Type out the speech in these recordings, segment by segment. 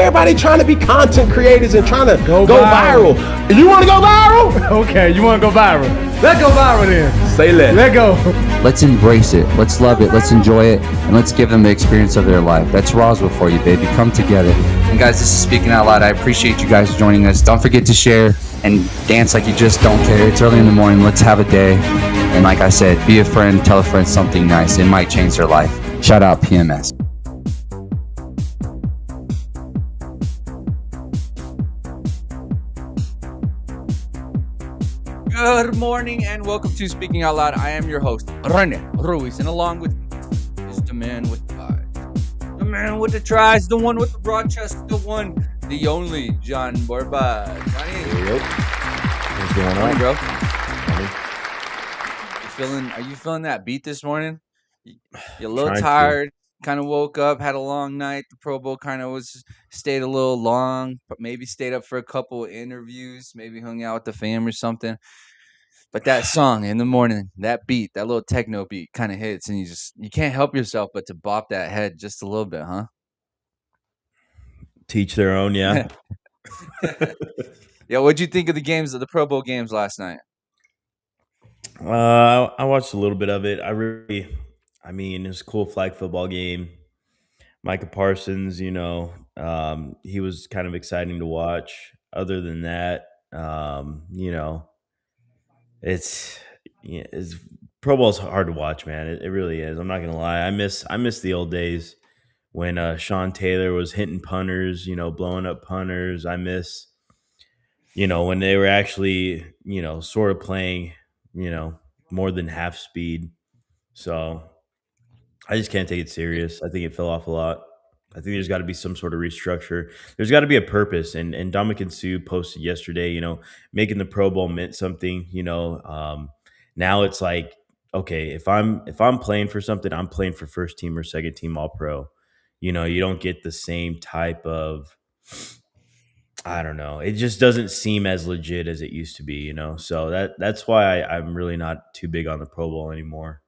everybody trying to be content creators and trying to go viral. You want to go viral? Okay, you want to go viral. Let's go viral then. Say less. Let go. Let's embrace it. Let's love it. Let's enjoy it. And let's give them the experience of their life. That's Roswell for you, baby. Come together. And guys, this is Speaking Out Loud. I appreciate you guys joining us. Don't forget to share and dance like you just don't care. It's early in the morning. Let's have a day. And like I said, be a friend. Tell a friend something nice. It might change their life. Shout out PMS. Good morning and welcome to Speaking Out Loud. I am your host, Rene Ruiz, and along with me is the man with the eyes, the man with the tries, the one with the broad chest, the one, the only, John Borba. Johnny, What's going on, bro? Are you feeling that beat this morning? You're a little tired. Kind of woke up, had a long night. The Pro Bowl kind of stayed a little long, but maybe stayed up for a couple of interviews, maybe hung out with the fam or something. But that song in the morning, that beat, that little techno beat kind of hits, and you can't help yourself but to bop that head just a little bit, huh? Teach their own, yeah. Yeah, what'd you think of the Pro Bowl games last night? I watched a little bit of it. It was a cool flag football game. Micah Parsons, he was kind of exciting to watch. Other than that, it's Pro Bowl's hard to watch, man. It really is. I'm not gonna lie. I miss the old days when Sean Taylor was hitting punters, blowing up punters. I miss, when they were actually, sort of playing, more than half speed. So I just can't take it serious. I think it fell off a lot. I think there's got to be some sort of restructure. There's got to be a purpose. And Dominican Sue posted yesterday, making the Pro Bowl meant something. Now it's like, okay, if I'm playing for something, I'm playing for first team or second team All Pro. You don't get the same type of, I don't know. It just doesn't seem as legit as it used to be. So that's why I'm really not too big on the Pro Bowl anymore.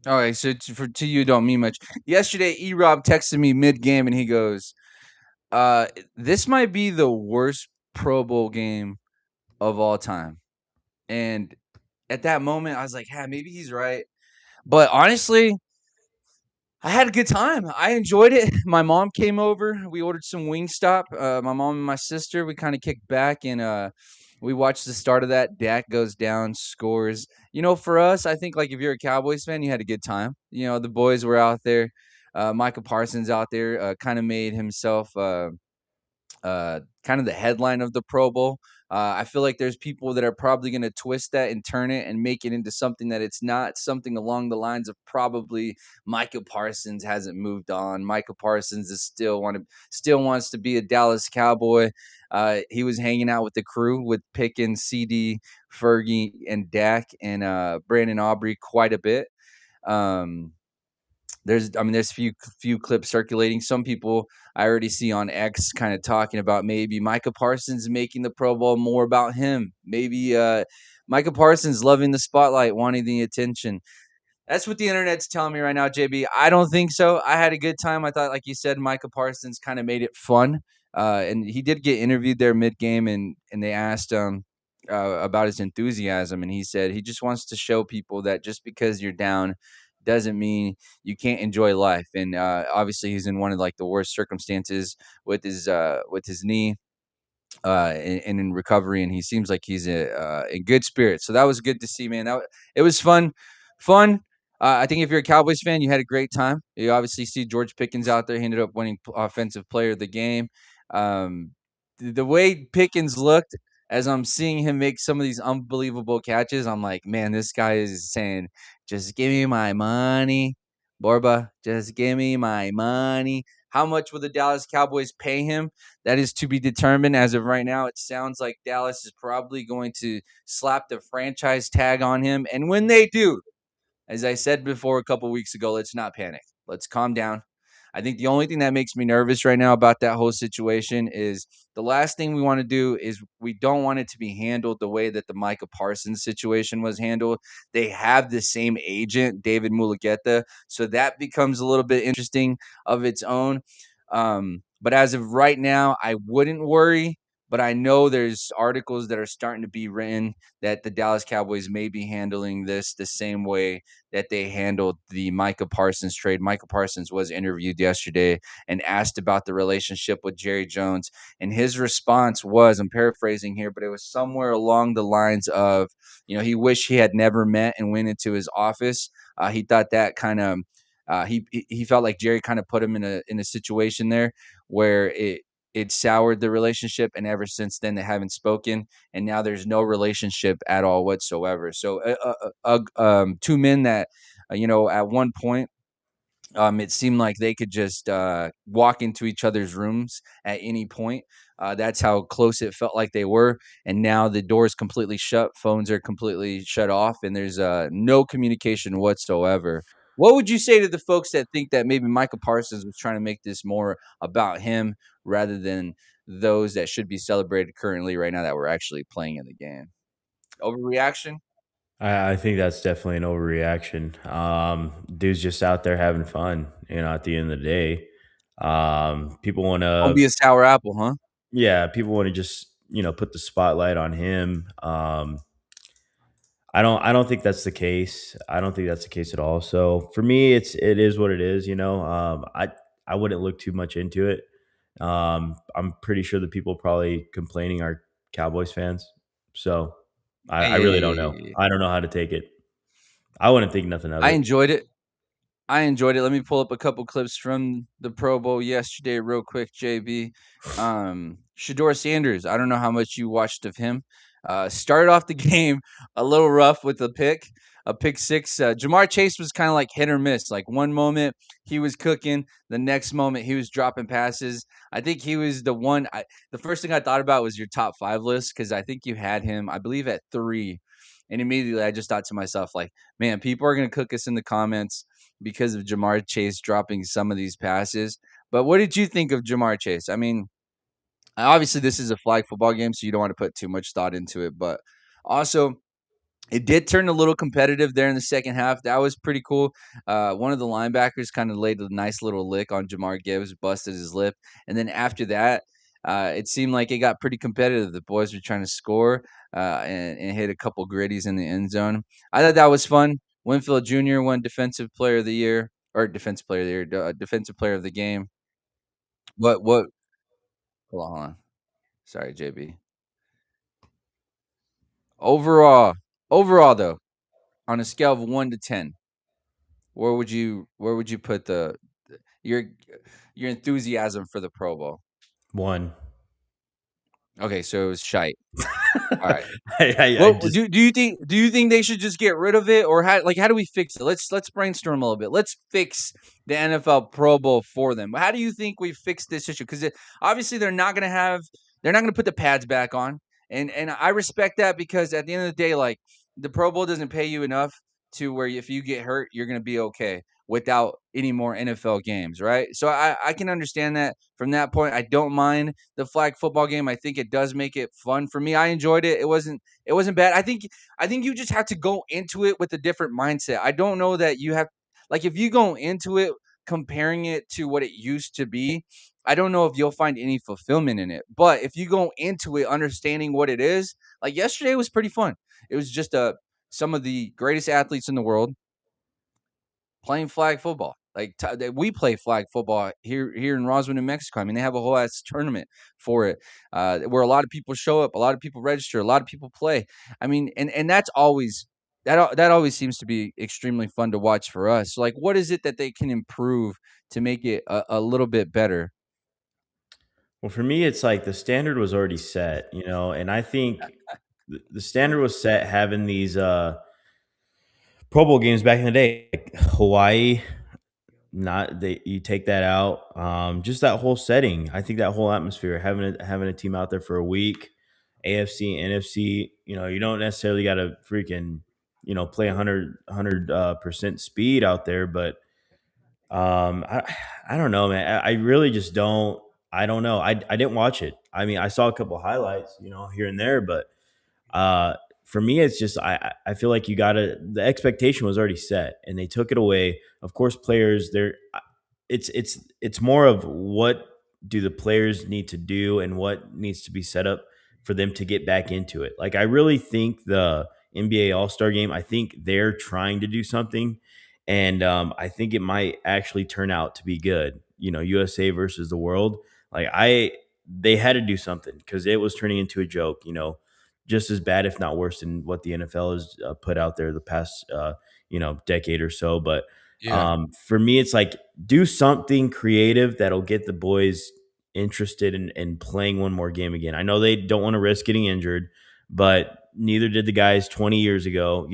All right, so to you don't mean much. Yesterday, E-Rob texted me mid-game, and he goes, this might be the worst Pro Bowl game of all time. And at that moment, I was like, maybe he's right. But honestly, I had a good time. I enjoyed it. My mom came over. We ordered some Wingstop. My mom and my sister, we kind of kicked back, and we watched the start of that. Dak goes down, scores. For us, I think like if you're a Cowboys fan, you had a good time. The boys were out there. Micah Parsons out there kind of made himself kind of the headline of the Pro Bowl. I feel like there's people that are probably going to twist that and turn it and make it into something that it's not, something along the lines of probably Micah Parsons hasn't moved on. Micah Parsons is still wants to be a Dallas Cowboy. He was hanging out with the crew with Pickens, CD, Fergie, and Dak, and Brandon Aubrey quite a bit. There's few clips circulating. Some people I already see on X kind of talking about maybe Micah Parsons making the Pro Bowl more about him. Maybe Micah Parsons loving the spotlight, wanting the attention. That's what the internet's telling me right now, JB. I don't think so. I had a good time. I thought, like you said, Micah Parsons kind of made it fun. And he did get interviewed there mid-game, and they asked about his enthusiasm, and he said he just wants to show people that just because you're down doesn't mean you can't enjoy life. And obviously, he's in one of like the worst circumstances with his knee. And in recovery, and he seems like he's in good spirits. So that was good to see, man. It was fun. I think if you're a Cowboys fan, you had a great time. You obviously see George Pickens out there. He ended up winning Offensive Player of the Game. The way Pickens looked, as I'm seeing him make some of these unbelievable catches, I'm like, man, this guy is saying, just give me my money. Borba, just give me my money. How much will the Dallas Cowboys pay him? That is to be determined. As of right now, it sounds like Dallas is probably going to slap the franchise tag on him. And when they do, as I said before a couple weeks ago, let's not panic. Let's calm down. I think the only thing that makes me nervous right now about that whole situation is the last thing we want to do is we don't want it to be handled the way that the Micah Parsons situation was handled. They have the same agent, David Mulugeta, so that becomes a little bit interesting of its own. But as of right now, I wouldn't worry. But I know there's articles that are starting to be written that the Dallas Cowboys may be handling this the same way that they handled the Micah Parsons trade. Micah Parsons was interviewed yesterday and asked about the relationship with Jerry Jones. And his response was, I'm paraphrasing here, but it was somewhere along the lines of, he wished he had never met and went into his office. He thought that kind of he felt like Jerry kind of put him in a situation there where it soured the relationship, and ever since then they haven't spoken, and now there's no relationship at all whatsoever. So two men that at one point it seemed like they could just walk into each other's rooms at any point. That's how close it felt like they were. And now the door is completely shut. Phones are completely shut off, and there's no communication whatsoever. What would you say to the folks that think that maybe Michael Parsons was trying to make this more about him rather than those that should be celebrated currently right now that were actually playing in the game? Overreaction? I think that's definitely an overreaction. Dude's just out there having fun, at the end of the day. People want Don't to, be a sour apple, huh? yeah, people want to just, put the spotlight on him. I don't think that's the case. I don't think that's the case at all. So for me, it is what it is. I wouldn't look too much into it. I'm pretty sure the people probably complaining are Cowboys fans. So I Hey, really hey, don't hey, know. hey, hey. I don't know how to take it. I wouldn't think nothing of I it. enjoyed it. I enjoyed it. Let me pull up a couple clips from the Pro Bowl yesterday, real quick, JB. Shador Sanders. I don't know how much you watched of him. Started off the game a little rough with a pick six. Jamar Chase was kind of like hit or miss. Like one moment he was cooking, the next moment he was dropping passes. I think he was the one. The first thing I thought about was your top five list because I think you had him, I believe, at 3. And immediately I just thought to myself, like, man, people are going to cook us in the comments because of Jamar Chase dropping some of these passes. But what did you think of Jamar Chase? I mean, obviously this is a flag football game, so you don't want to put too much thought into it. But also, it did turn a little competitive there in the second half. That was pretty cool. One of the linebackers kind of laid a nice little lick on Jamar Gibbs, busted his lip. And then after that, it seemed like it got pretty competitive. The boys were trying to score and hit a couple gritties in the end zone. I thought that was fun. Winfield Jr. won Defensive Player of the Year, or Defensive Player of the Year, Defensive Player of the Game. What? Hold on. Sorry, JB. Overall, overall though, on a scale of 1 to 10, where would you put your your enthusiasm for the Pro Bowl? One. Okay, so it was shite. All right. I Well, just do you think they should just get rid of it, or how do we fix it? Let's brainstorm a little bit. Let's fix the NFL Pro Bowl for them. How do you think we fix this issue? Because obviously they're not gonna put the pads back on, and I respect that because at the end of the day, like the Pro Bowl doesn't pay you enough to where if you get hurt, you're gonna be okay without any more NFL games, right? So I can understand that from that point. I don't mind the flag football game. I think it does make it fun for me. I enjoyed it. It wasn't bad. I think you just have to go into it with a different mindset. I don't know that you have like if you go into it comparing it to what it used to be, I don't know if you'll find any fulfillment in it. But if you go into it understanding what it is, like yesterday was pretty fun. It was just some of the greatest athletes in the world playing flag football. Like we play flag football here in Roswell, New Mexico. I mean, they have a whole ass tournament for it, where a lot of people show up, a lot of people register, a lot of people play. I mean, and that's always that always seems to be extremely fun to watch for us. So, like, what is it that they can improve to make it a little bit better? well, for me, it's like the standard was already set, and I think the standard was set having these Pro Bowl games back in the day, like Hawaii. Not that you take that out, just that whole setting. I think that whole atmosphere, having a team out there for a week, AFC, NFC. You don't necessarily got to freaking play 100% speed out there, but I don't know, man. I really just don't. I don't know. I didn't watch it. I mean, I saw a couple highlights, here and there, but uh, for me, it's just I feel like you gotta the expectation was already set, and they took it away. Of course, players they're it's more of what do the players need to do and what needs to be set up for them to get back into it. Like I really think the NBA All-Star game, I think they're trying to do something, and I think it might actually turn out to be good. You know, USA versus the world. Like they had to do something because it was turning into a joke. You know, just as bad, if not worse, than what the NFL has put out there the past decade or so. But Yeah. for me, it's like do something creative that'll get the boys interested in playing one more game again. I know they don't want to risk getting injured, but neither did the guys 20 years ago.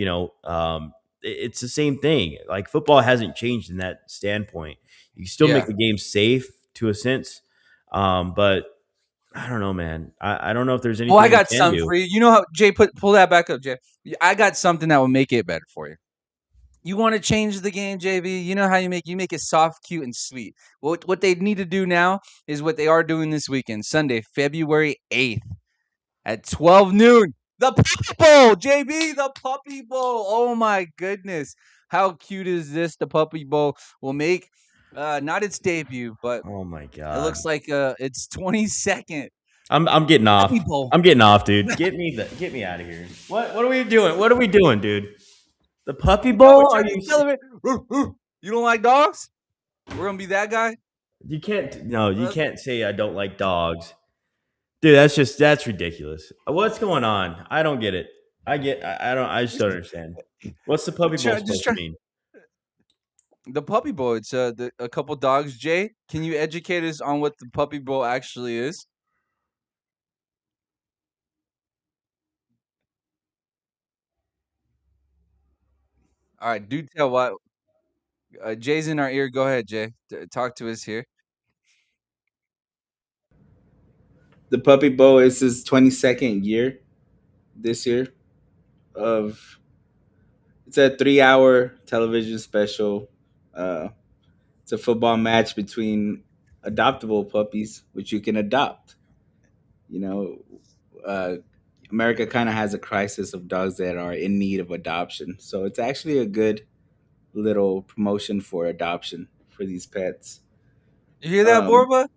It's the same thing. Like football hasn't changed in that standpoint. You can still make Yeah. the game safe to a sense, but I don't know, man. I don't know if there's Well, I anything got they can something do. for you. You know how Jay pull that back up, Jay. I got something that will make it better for you. You want to change the game, JB? You know how you make it soft, cute, and sweet. What they need to do now is what they are doing this weekend, Sunday, February 8th at 12 noon. The Puppy Bowl, JB, the Puppy Bowl. Oh my goodness. How cute is this? The Puppy Bowl will make not its debut, but Oh my it god. looks like its 22nd I'm getting Puppy off. Bowl. I'm getting off, dude. Get me out of here. What are we doing? What are we doing, dude? The puppy Yeah, we're bowl? Are trying to you? celebrate. You don't like dogs? We're gonna be that guy. You can't. No, you Let's can't say I don't like dogs, dude. That's ridiculous. What's going on? I don't get it. I don't. I just don't understand. What's the puppy bowl just supposed to try. mean? The Puppy Bowl. It's a couple dogs. Jay, can you educate us on what the Puppy Bowl actually is? All right, do tell what. Jay's in our ear. Go ahead, Jay. Talk to us here. The Puppy Bowl is his 22nd year this year of it's a 3-hour television special. Uh, it's a football match between adoptable puppies, which you can adopt. You know, uh, America kind of has a crisis of dogs that are in need of adoption. So it's actually a good little promotion for adoption for these pets. You hear that, Um, Borba?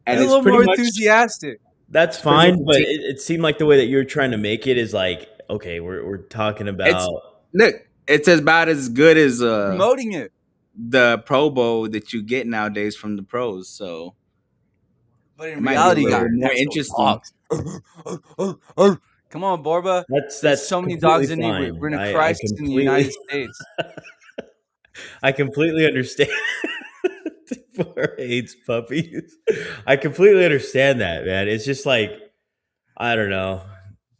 and A little more enthusiastic. That's pretty much fine, but it seemed like the way that you're trying to make it is like, okay, we're talking it's about. look, it's about as good as Promoting it. the Pro Bowl that you get nowadays from the pros. So But it in might be a reality, you little got bit more actual interesting. dogs. Come on, Borba. There's That's so many completely dogs in need. fine. We're in a I crisis in the United completely States. I completely understand. For hates puppies. I completely understand that, man. It's just like I don't know.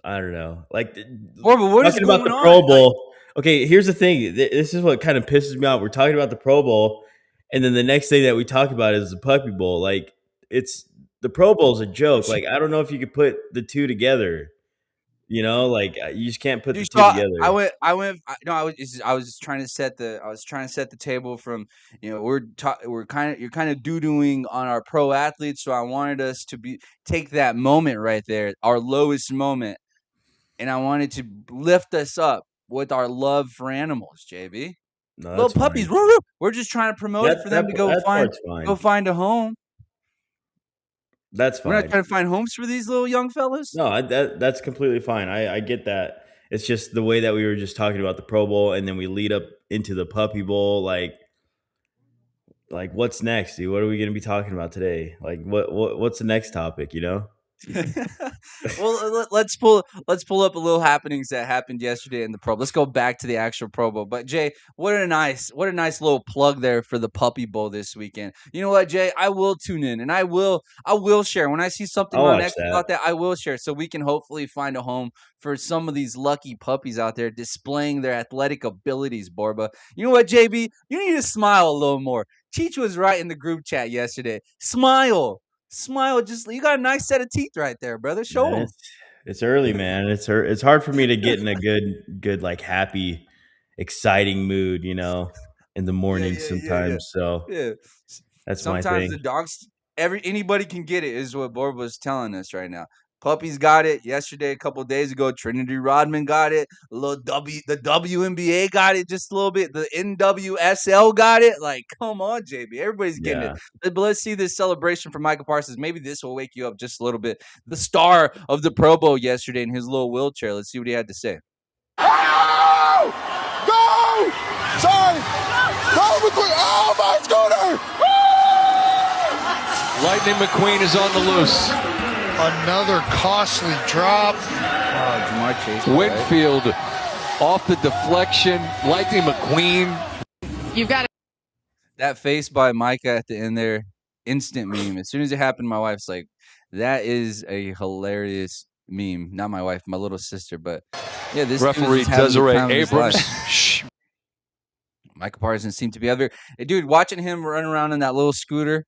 I don't know. Like Borba, what is talking about going the on? Pro Bowl. Okay, here's the thing. This is what kind of pisses me off. We're talking about the Pro Bowl, and then the next thing that we talk about is the Puppy Bowl. Like it's the Pro Bowl is a joke. Like I don't know if you could put the two together. You know, like you just can't put the Dude, two so together. no, I was just trying to set the table from, you're kind of doo-dooing on our pro athletes, so I wanted us to take that moment right there, our lowest moment, and I wanted to lift us up with our love for animals, JB. No, Little that's puppies, fine. woo, woo. We're just trying to promote it for them to That part's go fine. find a home. That's We're not fine. trying to find homes for these little young fellas. No, that's completely fine. I get that. It's just the way that we were just talking about the Pro Bowl, and then we lead up into the Puppy Bowl. Like what's next, dude? What are we going to be talking about today? Like what's the next topic? You know? Well, let's pull up a little happenings that happened yesterday in the Pro Bowl. Let's go back to the actual Pro Bowl. But Jay, what a nice little plug there for the Puppy Bowl this weekend. You know what, Jay? I will tune in and I will share when I see something I'll on watch X that. about that. I will share so we can hopefully find a home for some of these lucky puppies out there displaying their athletic abilities. Borba, you know what, JB? You need to smile a little more. Cheech was right in the group chat yesterday. Smile. Smile, just you got a nice set of teeth right there, brother. Show Man, them. it's early, man. It's hard for me to get in a good like happy, exciting mood. You know, in the Yeah, morning yeah, yeah, yeah, sometimes. So yeah. that's my Sometimes thing. the dogs, anybody can get it, is what Borba was telling us right now. Puppies got it yesterday. A couple days ago, Trinity Rodman got it. The WNBA got it just a little bit. The NWSL got it. Like, come on, JB, everybody's getting it. Yeah. But let's see this celebration for Michael Parsons. Maybe this will wake you up just a little bit. The star of the Pro Bowl yesterday in his little wheelchair. Let's see what he had to say. Go! Go! Sorry! Go, McQueen! Oh, my scooter! Lightning McQueen is on the loose. Another costly drop. Jamar Chase. Whitfield off the deflection. Lightning McQueen. You've got That face by Micah at the end there, instant meme. As soon as it happened, my wife's like, that is a hilarious meme. Not my wife, my little sister, but yeah, this Referee Desiree Abrams. Michael Parsons seemed to be out there. Hey, dude, watching him run around in that little scooter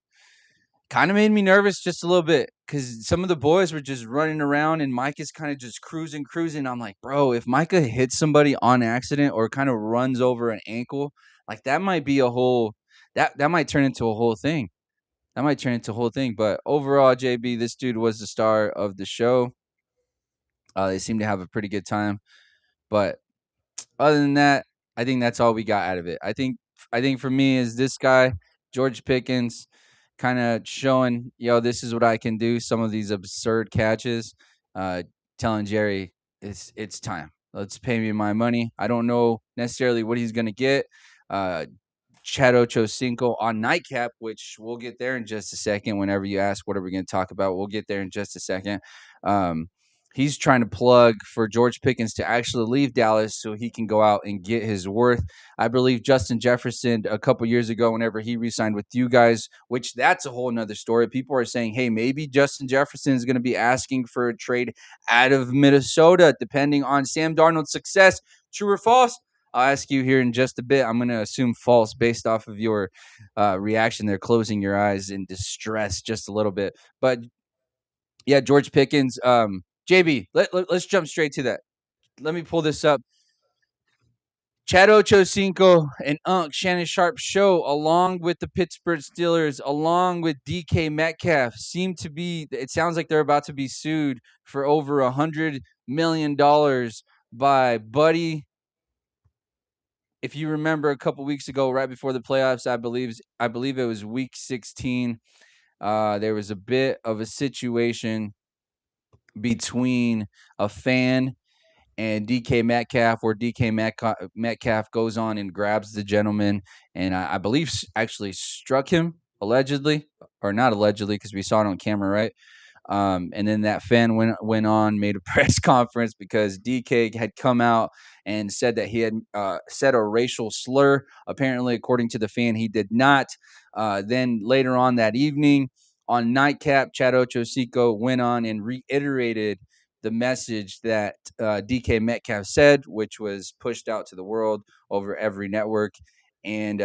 kind of made me nervous just a little bit because some of the boys were just running around and Mike is kind of just cruising. I'm like, bro, if Micah hits somebody on accident or kind of runs over an ankle, like that might be a whole that might turn into a whole thing. That might turn into a whole thing. But overall, JB, this dude was the star of the show. They seem to have a pretty good time. But other than that, I think that's all we got out of it. I think for me is this guy, George Pickens, kind of showing, this is what I can do. Some of these absurd catches, telling Jerry, it's time. Let's pay me my money. I don't know necessarily what he's gonna get. Chad Ochocinco on nightcap, which we'll get there in just a second. Whenever you ask what are we going to talk about, we'll get there in just a second. He's trying to plug for George Pickens to actually leave Dallas so he can go out and get his worth. I believe Justin Jefferson a couple years ago, whenever he re-signed with you guys, which that's a whole nother story. People are saying, hey, maybe Justin Jefferson is going to be asking for a trade out of Minnesota, depending on Sam Darnold's success. True or false? I'll ask you here in just a bit. I'm going to assume false based off of your reaction there, closing your eyes in distress just a little bit. But yeah, George Pickens. JB, let's jump straight to that. Let me pull this up. Chad Ochocinco and Shannon Sharp show, along with the Pittsburgh Steelers, along with DK Metcalf, it sounds like they're about to be sued for over $100 million by Buddy. If you remember a couple weeks ago, right before the playoffs, I believe it was week 16, there was a bit of a situation between a fan and DK Metcalf, where DK Metcalf goes on and grabs the gentleman, and I believe actually struck him, allegedly, or not allegedly, because we saw it on camera, right? And then that fan went on, made a press conference because DK had come out and said that he had said a racial slur. Apparently, according to the fan, he did not. Then later on that evening, on Nightcap, Chad Ochocinco went on and reiterated the message that DK Metcalf said, which was pushed out to the world over every network. And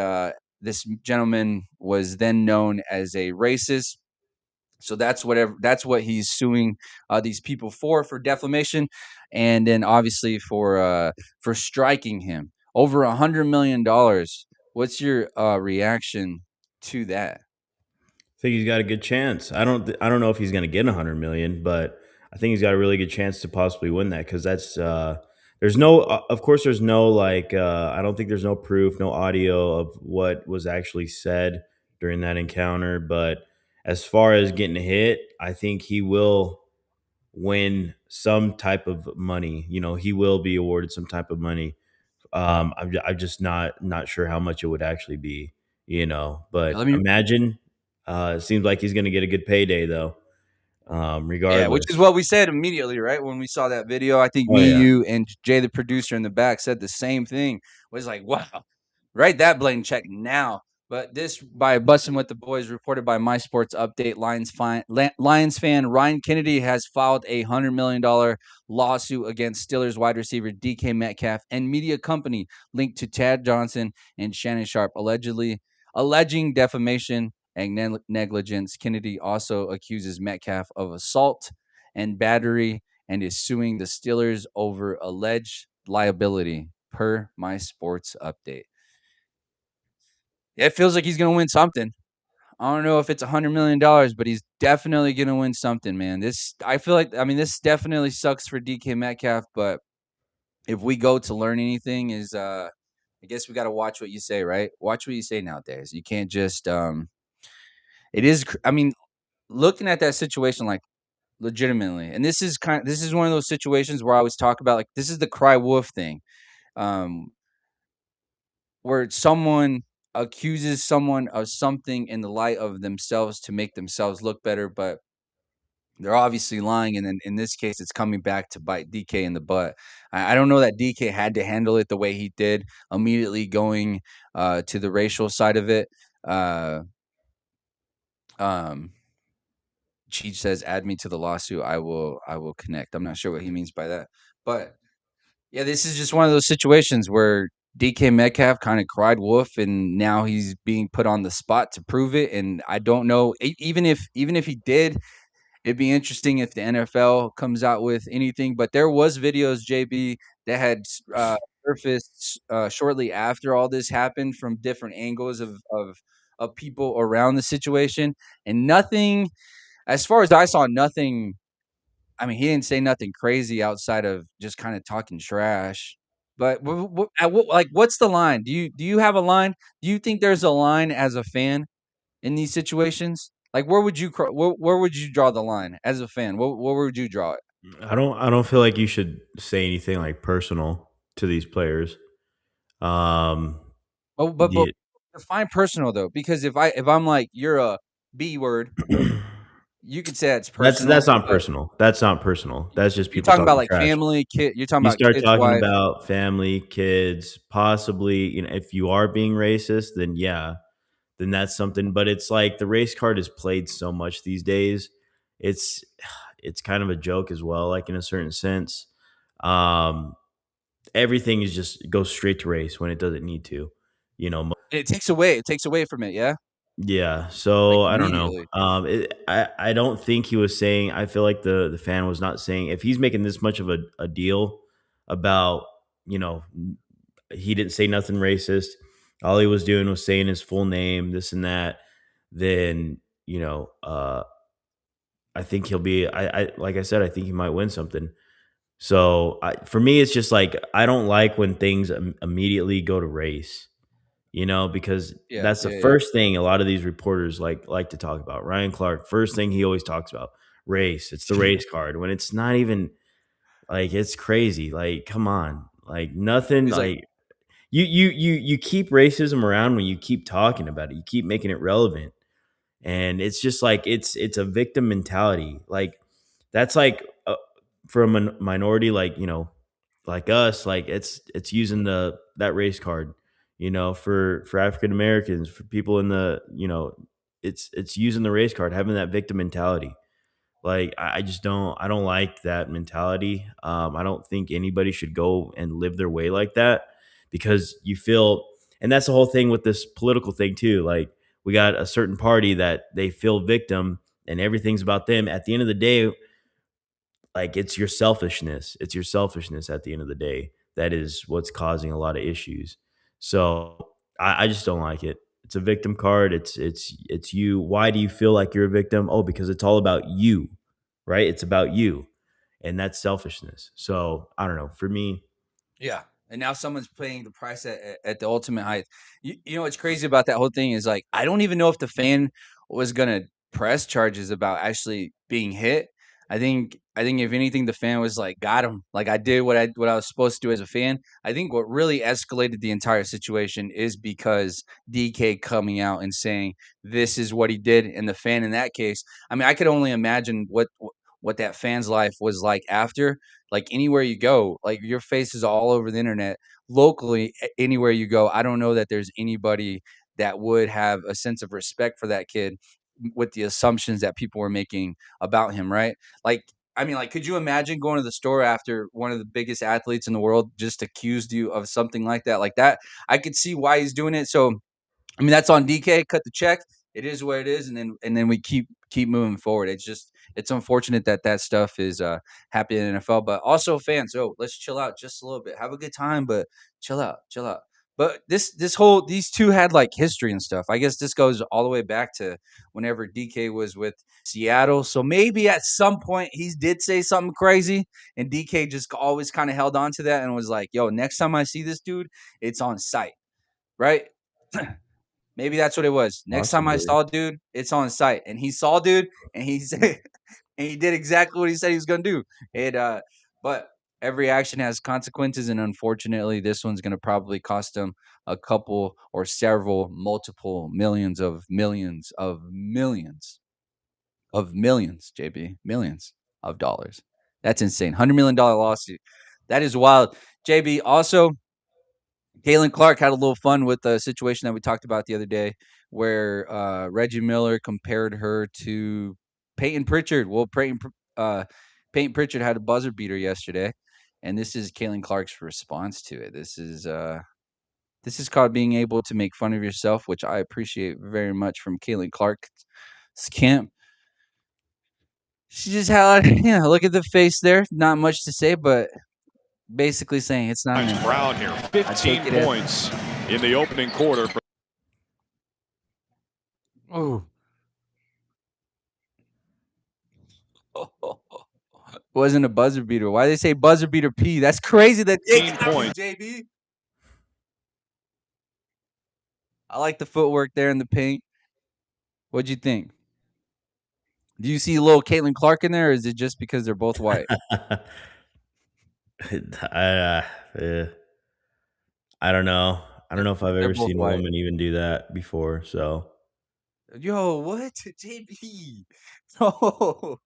this gentleman was then known as a racist. So that's what he's suing these people for defamation, and then obviously for striking him over $100 million. What's your reaction to that? I think he's got a good chance. I don't know if he's going to get 100 million, but I think he's got a really good chance to possibly win that because that's there's no of course there's no I don't think there's no proof, no audio of what was actually said during that encounter, but as far as getting hit, I think he will win some type of money. He will be awarded some type of money. I'm just not sure how much it would actually be, but Let me imagine it seems like he's going to get a good payday though. Regardless. Yeah, which is what we said immediately, right? When we saw that video, I think Oh, yeah. you, and Jay, the producer in the back, said the same thing. Was like, wow, write that blatant check now. But this by Bussin' with the Boys, reported by My Sports Update. Lions fan Ryan Kennedy has filed a $100 million lawsuit against Steelers wide receiver DK Metcalf and media company linked to Tad Johnson and Shannon Sharp, alleging defamation and negligence. Kennedy also accuses Metcalf of assault and battery and is suing the Steelers over alleged liability, per My Sports Update. It feels like he's going to win something. I don't know if it's $100 million, but he's definitely gonna win something, man. I feel like, I mean, this definitely sucks for DK Metcalf, but if we go to learn anything, is I guess we got to watch what you say, right? Watch what you say nowadays. You can't just it is. I mean, looking at that situation, like, legitimately, and this is one of those situations where I always talk about, like, this is the cry wolf thing, um, where someone accuses someone of something in the light of themselves to make themselves look better, but they're obviously lying, and then in this case, it's coming back to bite DK in the butt. I don't know that DK had to handle it the way he did, immediately going to the racial side of it. Uh, um, Cheech says, "Add me to the lawsuit. I will connect." I'm not sure what he means by that, but yeah, this is just one of those situations where DK Metcalf kind of cried wolf, and now he's being put on the spot to prove it. And I don't know, even if he did, it'd be interesting if the NFL comes out with anything. But there was videos, JB, that had surfaced shortly after all this happened from different angles of people around the situation, and nothing, as far as I saw, nothing. I mean, he didn't say nothing crazy outside of just kind of talking trash. But like, what's the line? Do you have a line? Do you think there's a line as a fan in these situations? Like, where would you draw the line as a fan? Where would you draw it? I don't feel like you should say anything like personal to these players. Um, But yeah. define personal though, because if I'm like, you're a B word, you could say it's That's personal. not But personal. That's not personal. That's just you're people talking about talking like trash. family, kid. You're talking You about start kids, talking wife. about family, kids, possibly, if you are being racist, then yeah, then that's something. But it's like the race card is played so much these days. It's it's kind of a joke as well, like in a certain sense. Um, everything is just goes straight to race when it doesn't need to. You know, It takes away from it. Yeah, Yeah, like so I don't know. immediately. I don't think he was saying. I feel like the fan was not saying if he's making this much of a deal about you know he didn't say nothing racist. All he was doing was saying his full name, this and that. Then I think he'll be. I like I said, I think he might win something. So for me, it's just like I don't like when things immediately go to race, because Yeah, that's the yeah, yeah. first thing a lot of these reporters like to talk about. Ryan Clark, first thing he always talks about, race. It's the race card when it's not even like it's crazy. Like, come on. Like nothing He's like, like you keep racism around when you keep talking about it. You keep making it relevant. And it's just like it's a victim mentality. Like that's like for a minority like us, like it's using that race card, for African Americans, for people in the, it's using the race card, having that victim mentality. Like I just I don't like that mentality. I don't think anybody should go and live their way like that because you feel, and that's the whole thing with this political thing too. Like we got a certain party that they feel victim and everything's about them. At the end of the day, like it's your selfishness. It's your selfishness at the end of the day that is what's causing a lot of issues. So I just don't like it. It's a victim card. It's you. Why do you feel like you're a victim? Oh, because it's all about you, right? It's about you, and that's selfishness. So I don't know. For me, yeah. And now someone's paying the price at the ultimate height. You know what's crazy about that whole thing is, like, I don't even know if the fan was gonna press charges about actually being hit. I think if anything, the fan was like, got him. Like, I did what I was supposed to do as a fan. I think what really escalated the entire situation is because DK coming out and saying this is what he did, and the fan in that case. I mean, I could only imagine what that fan's life was like after. Like, anywhere you go, like, your face is all over the internet. Locally, anywhere you go, I don't know that there's anybody that would have a sense of respect for that kid with the assumptions that people were making about him, right? Like, I mean, like, could you imagine going to the store after one of the biggest athletes in the world just accused you of something like that? Like that, I could see why he's doing it. So I mean, that's on DK. Cut the check. It is what it is, and then we keep moving forward. It's unfortunate that that stuff is happening in the NFL, but also fans. So let's chill out just a little bit. Have a good time, but chill out, chill out. But these two had like history and stuff. I guess this goes all the way back to whenever DK was with Seattle. So maybe at some point he did say something crazy, and DK just always kind of held on to that and was like, "Yo, next time I see this dude, it's on site." Right? Maybe that's what it was. Next time I Possibly. saw dude, it's on site. And he saw dude, and he said, and he did exactly what he said he was gonna do. But every action has consequences, and unfortunately, this one's gonna probably cost him a couple or several, multiple millions of JB, millions of dollars. That's insane. $100 million lawsuit. That is wild. JB, also, Caitlin Clark had a little fun with the situation that we talked about the other day where Reggie Miller compared her to Peyton Pritchard. Well, Peyton Pritchard had a buzzer beater yesterday, and this is Caitlin Clark's response to it. This is called being able to make fun of yourself, which I appreciate very much from Caitlin Clark's camp. She just had, look at the face there. Not much to say, but basically saying it's not an Brown here, 15 points in the opening quarter. Oh. Wasn't a buzzer beater. Why they say buzzer beater P? That's crazy. That 15 points. JB. I like the footwork there in the paint. What'd you think? Do you see a little Caitlin Clark in there, or is it just because they're both white? I don't know. I don't know if I've ever seen a white. woman even do that before. So, yo, what, JB? No.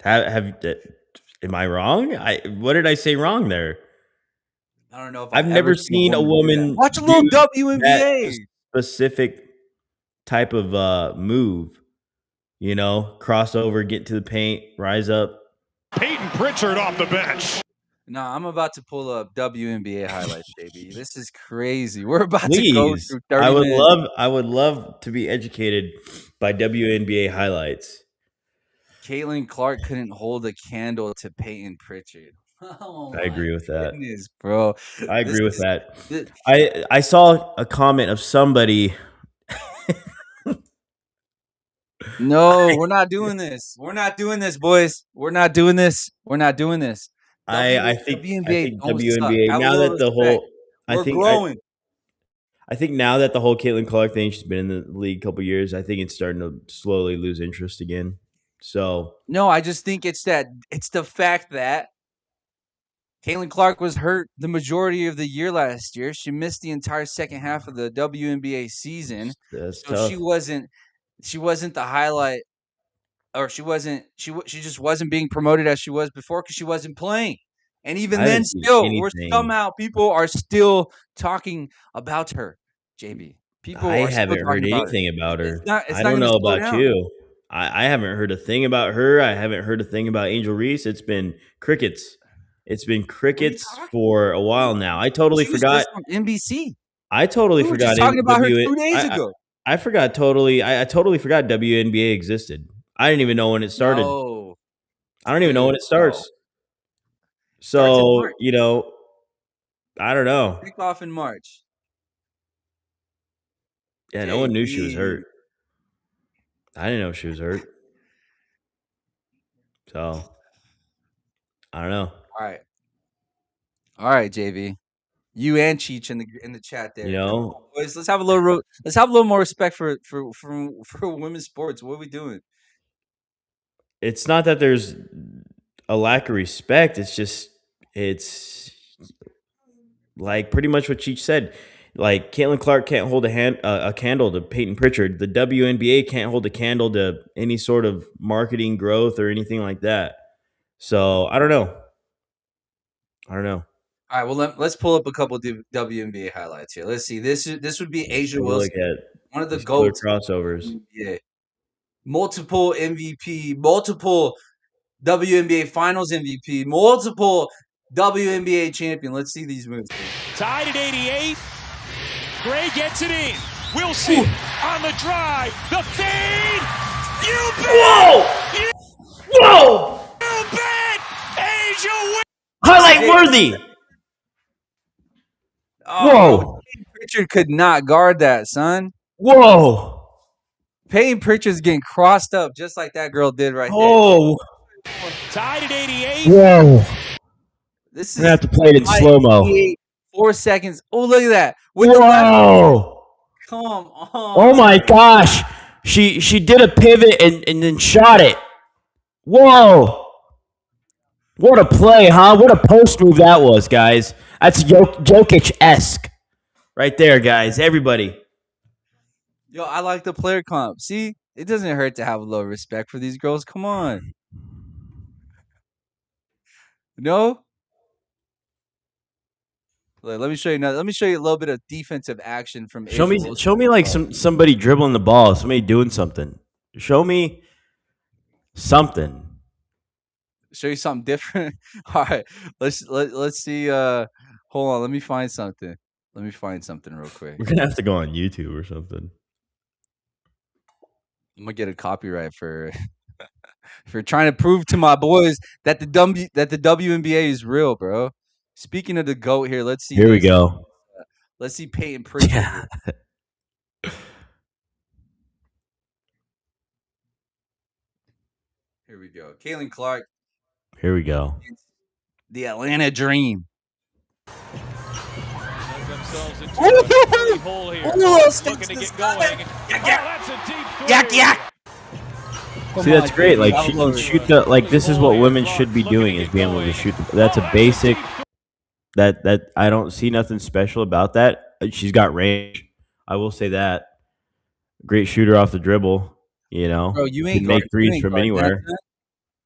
Am I wrong? What did I say wrong there? I don't know if I've never seen a woman watch a little WNBA specific type of move. You know, crossover, get to the paint, rise up. Peyton Pritchard off the bench. No, I'm about to pull up WNBA highlights, baby. This is crazy. We're about to go through 30 minutes. I would love to be educated by WNBA highlights. Caitlin Clark couldn't hold a candle to Peyton Pritchard. Oh, I agree with that, bro. I agree with that. I saw a comment of somebody. No, we're not doing this. We're not doing this, boys. We're not doing this. We're not doing this. I think WNBA now that the whole we're growing. I think now that the whole Caitlin Clark thing, she's been in the league a couple years. I think it's starting to slowly lose interest again. So no, I just think it's the fact that Caitlin Clark was hurt the majority of the year last year. She missed the entire second half of the WNBA season. That's so tough. She wasn't the highlight, or she just wasn't being promoted as she was before because she wasn't playing. And even then, still, somehow people are still talking about her, JB. I haven't heard anything about her. I don't know about you. I haven't heard a thing about her. I haven't heard a thing about Angel Reese. It's been crickets. It's been crickets for a while now. I totally forgot. On NBC. I totally forgot. Just talking about her 2 days ago. I forgot totally. I totally forgot WNBA existed. I didn't even know when it started. No. I don't even know when it starts. No. So, you know, I don't know. Kick off in March. Yeah, no one knew she was hurt. I didn't know she was hurt. So, I don't know. All right, JV. You and Cheech in the chat there. You know, boys, let's have a little more respect for women's sports. What are we doing? It's not that there's a lack of respect. It's like pretty much what Cheech said. Like Caitlin Clark can't hold a candle to Peyton Pritchard. The WNBA can't hold a candle to any sort of marketing growth or anything like that. So I don't know. All right, well let's pull up a couple of WNBA highlights here. Let's see. This would be Asia Wilson, one of the GOAT crossovers. Yeah, multiple MVP, multiple WNBA Finals MVP, multiple WNBA champion. Let's see these moves. Tied at 88. Gray gets it in. Wilson on the drive. The fade. You bet. Whoa! You bet. Asia Wilson. Highlight worthy. Oh, Pritchard could not guard that, son. Whoa. Peyton Pritchard's getting crossed up just like that girl did right there. Oh. Tied at 88. Whoa. This I'm gonna is have to play it in tied slow mo. 88, 4 seconds. Oh, look at that. With the left. Whoa. Come on. Oh my gosh. She did a pivot and then shot it. Whoa. What a play, huh? What a post move that was, guys. That's Jokic-esque. Right there, guys. Everybody. Yo, I like the player comp. See, it doesn't hurt to have a little respect for these girls. Come on. No? Let me show you now. Let me show you a little bit of defensive action from Show Asia me Wilson. like somebody dribbling the ball, somebody doing something. Show me something. Show you something different. All right, let's see. Hold on, let me find something. Let me find something real quick. We're gonna have to go on YouTube or something. I'm gonna get a copyright for for trying to prove to my boys that the WNBA is real, bro. Speaking of the GOAT here, let's see. Here we go. Let's see Peyton Pritchard. Yeah. Here we go. Caitlin Clark, Here we go. the Atlanta Dream. Themselves into a dirty hole here. Looking to get going. That's a deep three. Yak. See, that's great. Like she can shoot the this is what women should be doing, is being able to shoot that's a basic that I don't see nothing special about that. She's got range. I will say that. Great shooter off the dribble, you know. Bro, you ain't can make threes ain't from guarding anywhere. that.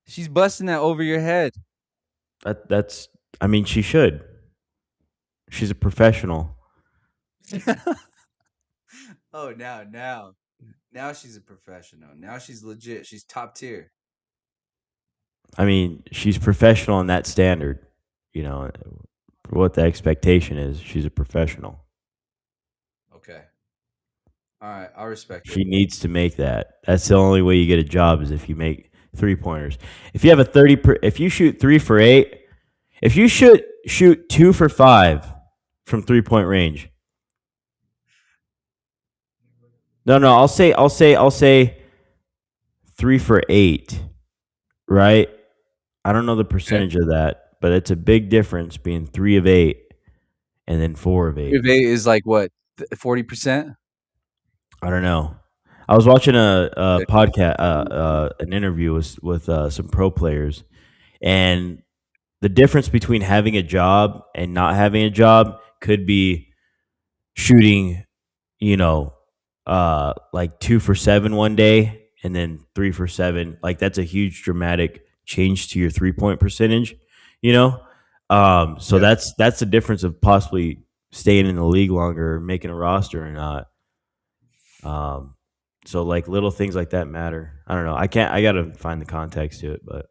She's busting that over your head. That's I mean, she should. She's a professional. Oh, now she's a professional. Now she's legit. She's top tier. I mean, she's professional in that standard, you know, for what the expectation is. She's a professional. Okay. All right, I respect She it. needs to make that. That's the only way you get a job, is if you make 3-pointers. If you have a if you shoot 3 for 8, if you shoot 2 for 5 from 3-point range. No, I'll say 3 for 8, right? I don't know the percentage of that, but it's a big difference being 3 of 8 and then 4 of 8. 3 of 8 is like what, 40%? I don't know. I was watching a podcast, an interview with some pro players, and the difference between having a job and not having a job could be shooting, like 2 for 7 one day and then 3 for 7. Like that's a huge dramatic change to your 3-point percentage, So Yeah. that's the difference of possibly staying in the league longer, making a roster or not. So like little things like that matter. I don't know. I gotta find the context to it, but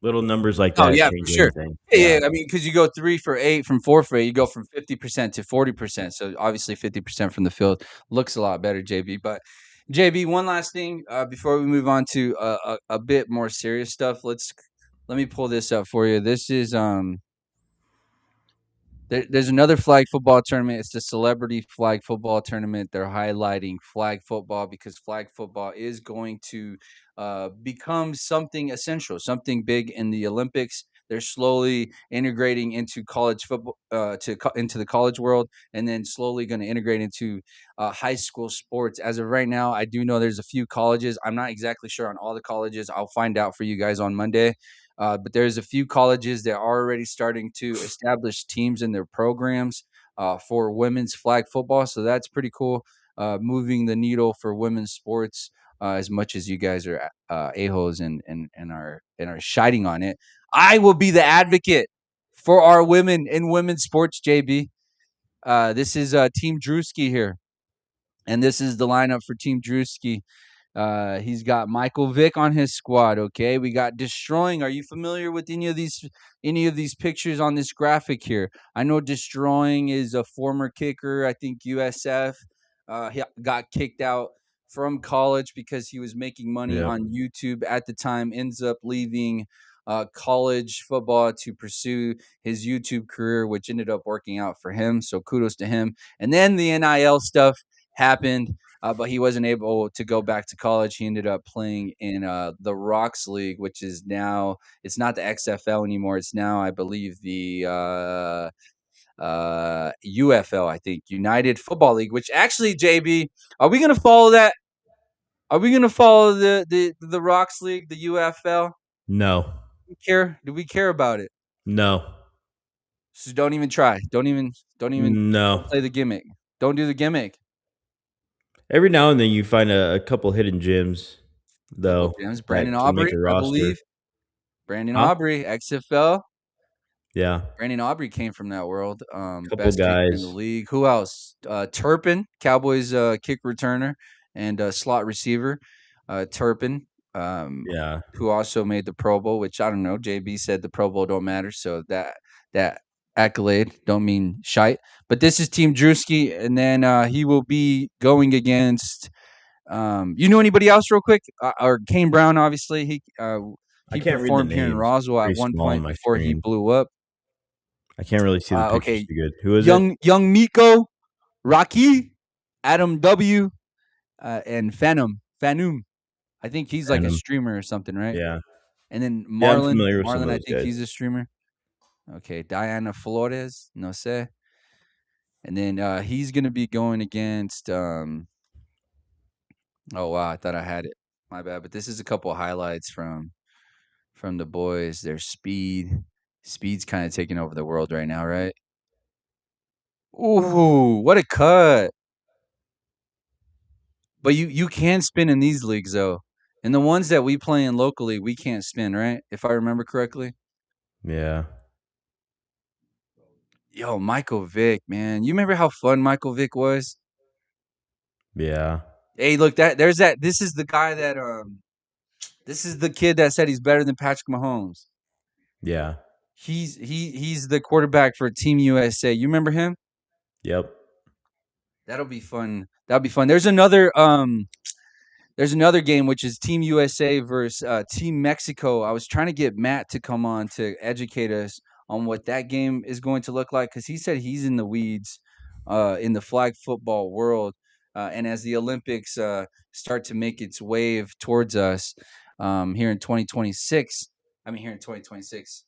little numbers like Oh that yeah, change for sure. everything. Yeah. I mean, because you go 3 for 8 from 4 for 8, you go from 50% to 40%. So obviously 50% from the field looks a lot better, JB. But JB, one last thing before we move on to a bit more serious stuff. Let me pull this up for you. This is there's another flag football tournament. It's the celebrity flag football tournament. They're highlighting flag football because flag football is going to become something essential, something big in the Olympics. They're slowly integrating into college football, into the college world, and then slowly going to integrate into high school sports. As of right now, I do know there's a few colleges. I'm not exactly sure on all the colleges. I'll find out for you guys on Monday. But there's a few colleges that are already starting to establish teams in their programs for women's flag football. So that's pretty cool. Moving the needle for women's sports as much as you guys are a-holes and are shiting on it. I will be the advocate for our women in women's sports, JB. This is Team Drewski here. And this is the lineup for Team Drewski. He's got Michael Vick on his squad. Okay, we got Destroying. Are you familiar with any of these pictures on this graphic here? I know Destroying is a former kicker. I think USF. He got kicked out from college because he was making money Yeah. on YouTube at the time. Ends up leaving college football to pursue his YouTube career, which ended up working out for him. So kudos to him. And then the NIL stuff happened, but he wasn't able to go back to college. He ended up playing in the Rocks League, which is now, it's not the XFL anymore. It's now, I believe, the UFL, I think, United Football League, which actually, JB, are we going to follow that? Are we going to follow the Rocks League, the UFL? No. Do we care about it? No. So don't even try. Don't No. play the gimmick. Don't do the gimmick. Every now and then you find a couple hidden gems, Couple though, gems. that Brandon can make Aubrey, a I roster. believe. Brandon Huh? Aubrey, XFL. Yeah. Brandon Aubrey came from that world. Couple Best kicker in the guys. league. Who else? Turpin, Cowboys kick returner and slot receiver. Turpin, Yeah. who also made the Pro Bowl, which I don't know. JB said the Pro Bowl don't matter, so that accolade don't mean shite. But this is Team Drewski, and then he will be going against. You know anybody else, real quick? Or Kane Brown, obviously. I He can't read the performed here in names. It's Roswell at pretty one small on point my before he screen. blew up. I can't really see the pictures Okay, too good. Who is it? young Miko, Rocky, Adam W, and Phanum. I think he's like a Random. streamer or something, right? Yeah. And then Yeah, I'm familiar with some of I those think guys. he's a streamer. Okay, Diana Flores, no sé. And then he's gonna be going against. Oh wow, I thought I had it. My bad. But this is a couple of highlights from the boys. Their speed. Speed's kind of taking over the world right now, right? Ooh, what a cut! But you can spin in these leagues though. And the ones that we play in locally, we can't spin, right? If I remember correctly. Yeah. Yo, Michael Vick, man. You remember how fun Michael Vick was? Yeah. Hey, look, there's that. This is the guy that this is the kid that said he's better than Patrick Mahomes. Yeah. He's the quarterback for Team USA. You remember him? Yep. That'll be fun. That'll be fun. There's another game which is Team USA versus Team Mexico. I was trying to get Matt to come on to educate us on what that game is going to look like because he said he's in the weeds in the flag football world. And as the Olympics start to make its wave towards us here in 2026, here in 2026.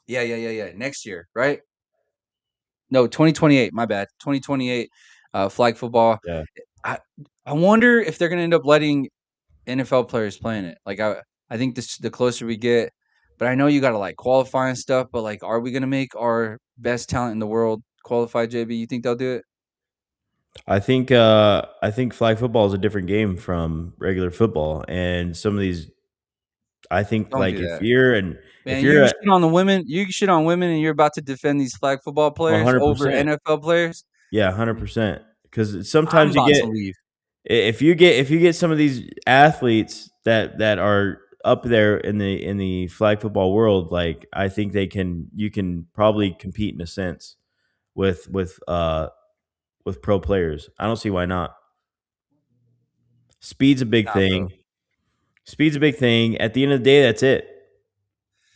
Yeah. Next year, right? No, 2028. My bad. 2028 flag football. Yeah. I wonder if they're going to end up letting NFL players playing it. Like I think the closer we get, but I know you got to like qualify and stuff. But like, are we gonna make our best talent in the world qualify? JB, you think they'll do it? I think flag football is a different game from regular football, and some of these, I think, Don't like do that, if man. you're You a shit on the women. You shit on women, and you're about to defend these flag football players over 100%. NFL players. Yeah, 100%. Because I'm sometimes you about get to leave. if you get some of these athletes that are up there in the flag football world, like I think you can probably compete in a sense with pro players. I don't see why not. Speed's a big Nah, bro. thing. Speed's a big thing. At the end of the day, that's it.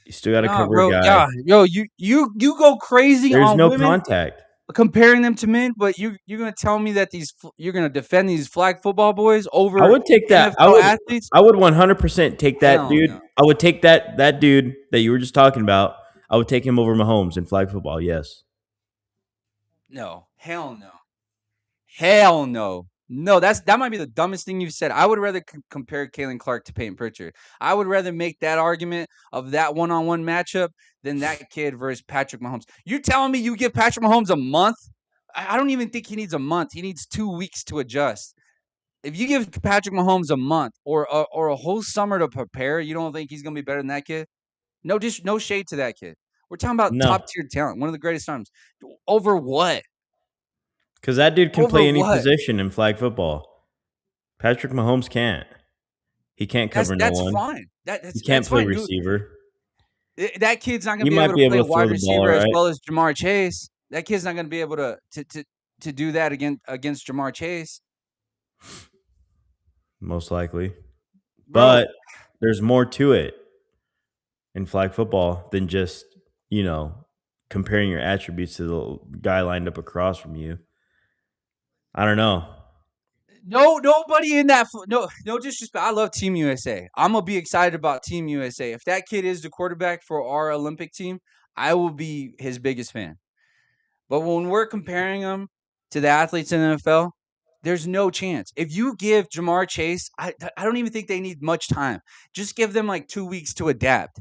You still got to Nah, cover a bro. guy. Yeah, yo, you go crazy There's on no women contact. comparing them to men, but you're gonna tell me that you're gonna defend these flag football boys I over would take that. NFL athletes? I would 100% take that Hell dude. no. I would take that dude that you were just talking about. I would take him over Mahomes in flag football. Yes. No. Hell no. Hell no. No, that might be the dumbest thing you've said. I would rather compare Kalen Clark to Peyton Pritchard. I would rather make that argument of that one-on-one matchup than that kid versus Patrick Mahomes. You're telling me you give Patrick Mahomes a month? I don't even think he needs a month. He needs 2 weeks to adjust. If you give Patrick Mahomes a month or a whole summer to prepare, you don't think he's going to be better than that kid? No shade to that kid. We're talking about No. top-tier talent, one of the greatest times. Over what? Because that dude can Over play any what? position in flag football. Patrick Mahomes can't. He can't cover no That's one. fine. He can't That's play fine, dude. receiver. That kid's not going He to be might able to be play able to throw wide the ball, receiver all as right. well as Jamar Chase. That kid's not going to be able to do that against Jamar Chase. Most likely. Bro, But there's more to it. in flag football than just, you know, comparing your attributes to the guy lined up across from you. I don't know. No, nobody in that. No disrespect. I love Team USA. I'm gonna be excited about Team USA. If that kid is the quarterback for our Olympic team, I will be his biggest fan. But when we're comparing them to the athletes in the NFL, there's no chance. If you give Jamar Chase, I don't even think they need much time. Just give them like 2 weeks to adapt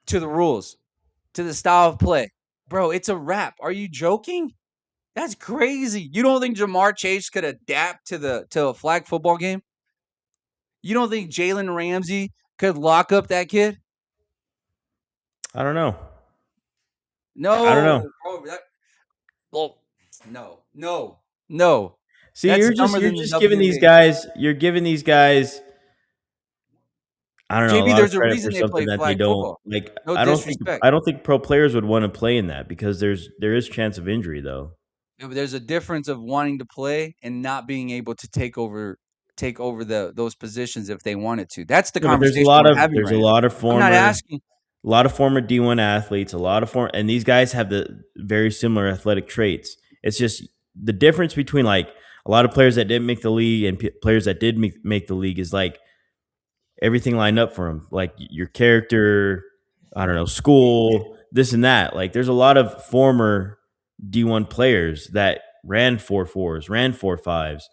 to the rules, to the style of play. Bro, it's a wrap. Are you joking? That's crazy. You don't think Jamar Chase could adapt to a flag football game? You don't think Jalen Ramsey could lock up that kid? I don't know. I don't know. No, bro. Well, no. See, That's dumber you're than the just giving these WNBA. guys you're giving these guys I don't know, a JB, lot of there's a credit for reason they something play that they flag don't football. like. No disrespect. I don't think pro players would want to play in that because there is chance of injury though. There's a difference of wanting to play and not being able to take over those positions if they wanted to. That's the Yeah, but conversation we're having there's a right now. lot of I'm not former asking. D1 athletes, and these guys have the very similar athletic traits. It's just the difference between like a lot of players that didn't make the league and players that did make the league is like everything lined up for them, like your character, I don't know, school, this and that. Like there's a lot of former D1 players that ran 4.4s, ran 4.5s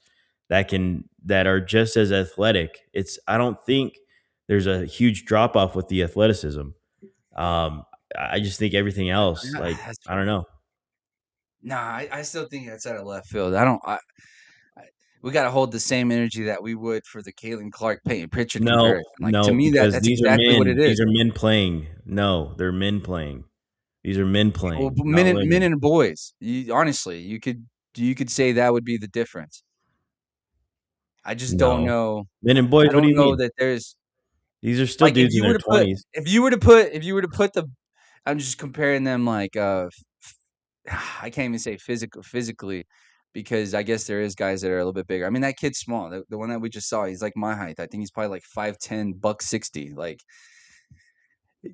that are just as athletic. I don't think there's a huge drop off with the athleticism. I just think everything else, like I don't know. Nah, I still think that's out of left field. We got to hold the same energy that we would for the Caitlin Clark Peyton Pritchard No, comparison. Like to no, me, because that's exactly what it these is. are men playing. No, they're men playing. These are men Well, playing, not men women. and boys. Honestly, you could say that would be the difference. I just don't No. know. Men and I boys, what do don't you know mean? that there's These are still like dudes in their 20s. if you were to put the I'm just comparing them like I can't even say physically because I guess there is guys that are a little bit bigger. I mean that kid's small. The one that we just saw, he's like my height. I think he's probably like 5'10", buck 60. Like